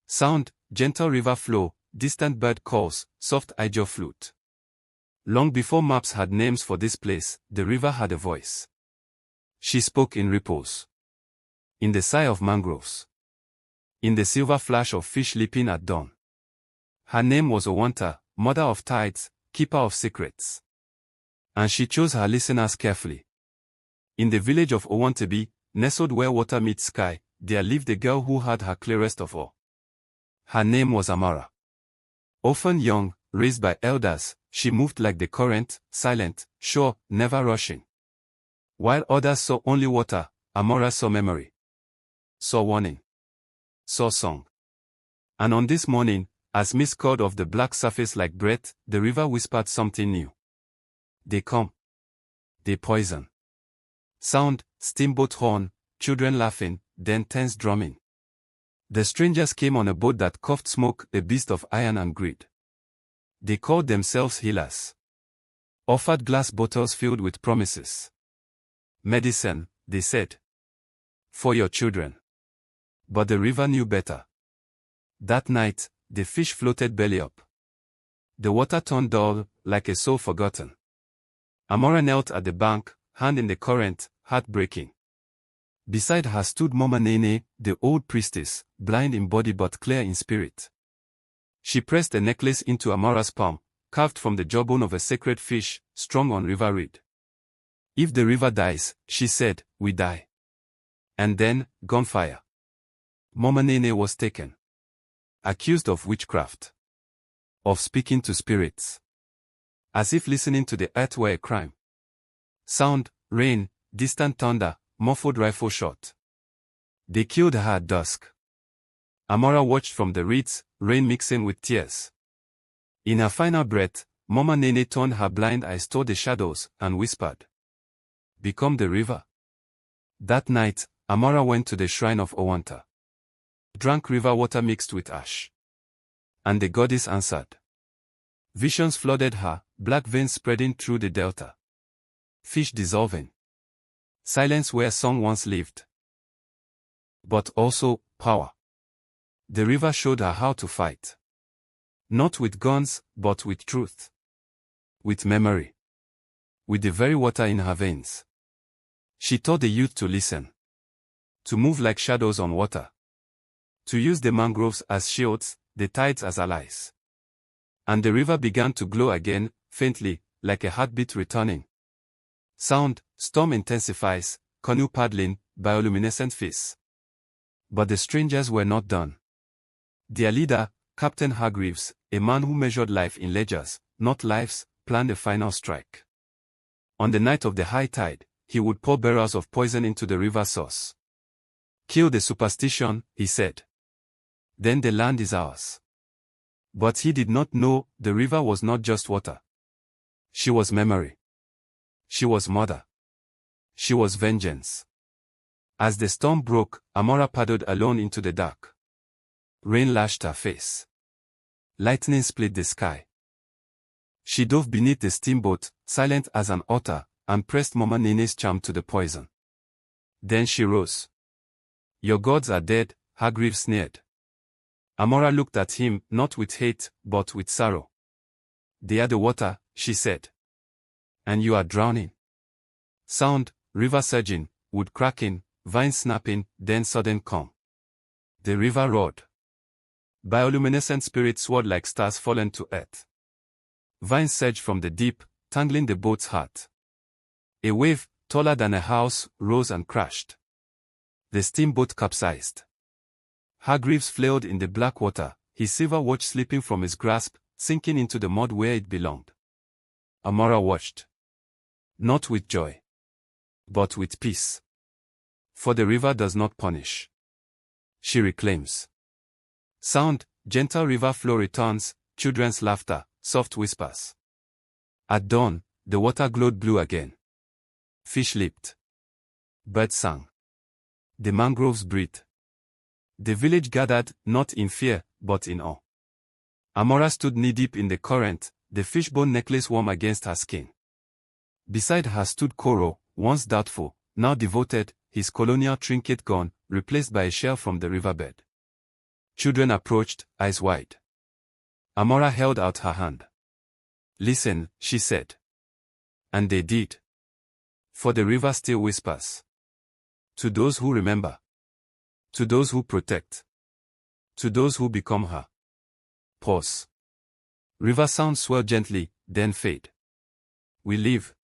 Sound, gentle river flow, distant bird calls, soft Ijaw flute. Long before maps had names for this place, the river had a voice. She spoke in ripples. In the sigh of mangroves. In the silver flash of fish leaping at dawn. Her name was Owanta, mother of tides, keeper of secrets. And she chose her listeners carefully. In the village of Owantebi, nestled where water meets sky, there lived a girl who had her clearest of all. Her name was Amara. Often young, raised by elders, she moved like the current, silent, sure, never rushing. While others saw only water, Amara saw memory. Saw warning. Saw song. And on this morning, as mist curled off the black surface like breath, the river whispered something new. They come. They poison. Sound, steamboat horn, children laughing, then tense drumming. The strangers came on a boat that coughed smoke, a beast of iron and greed. They called themselves healers. Offered glass bottles filled with promises. Medicine, they said. For your children. But the river knew better. That night, the fish floated belly up. The water turned dull, like a soul forgotten. Amara knelt at the bank, hand in the current, heart breaking. Beside her stood Mama Nene, the old priestess, blind in body but clear in spirit. She pressed a necklace into Amara's palm, carved from the jawbone of a sacred fish, strung on river reed. If the river dies, she said, we die. And then, gunfire. Mama Nene was taken. Accused of witchcraft. Of speaking to spirits. As if listening to the earth were a crime. Sound, rain, distant thunder, muffled rifle shot. They killed her at dusk. Amara watched from the reeds, rain mixing with tears. In her final breath, Mama Nene turned her blind eyes toward the shadows, and whispered. Become the river. That night, Amara went to the shrine of Owanta. Drank river water mixed with ash. And the goddess answered. Visions flooded her, black veins spreading through the delta. Fish dissolving. Silence where song once lived. But also, power. The river showed her how to fight. Not with guns, but with truth. With memory. With the very water in her veins. She taught the youth to listen. To move like shadows on water. To use the mangroves as shields, the tides as allies. And the river began to glow again, faintly, like a heartbeat returning. Sound, storm intensifies, canoe paddling, bioluminescent fish. But the strangers were not done. Their leader, Captain Hargreaves, a man who measured life in ledgers, not lives, planned a final strike. On the night of the high tide, he would pour barrels of poison into the river source. Kill the superstition, he said. Then the land is ours. But he did not know the river was not just water. She was memory. She was mother. She was vengeance. As the storm broke, Amara paddled alone into the dark. Rain lashed her face. Lightning split the sky. She dove beneath the steamboat, silent as an otter, and pressed Mama Nene's charm to the poison. Then she rose. Your gods are dead, Hargreaves sneered. Amara looked at him, not with hate, but with sorrow. They are the water, she said. And you are drowning. Sound, river surging, wood cracking, vines snapping, then sudden calm. The river roared. Bioluminescent spirits soared like stars fallen to earth. Vines surged from the deep, tangling the boat's heart. A wave, taller than a house, rose and crashed. The steamboat capsized. Hargreaves flailed in the black water, his silver watch slipping from his grasp, sinking into the mud where it belonged. Amara watched. Not with joy. But with peace. For the river does not punish. She reclaims. Sound, gentle river flow returns, children's laughter, soft whispers. At dawn, the water glowed blue again. Fish leaped. Birds sang. The mangroves breathed. The village gathered, not in fear, but in awe. Amara stood knee-deep in the current, the fishbone necklace warm against her skin. Beside her stood Koro, once doubtful, now devoted, his colonial trinket gone, replaced by a shell from the riverbed. Children approached, eyes wide. Amora held out her hand. Listen, she said. And they did. For the river still whispers. To those who remember. To those who protect. To those who become her. Pause. River sounds swell gently, then fade. We live.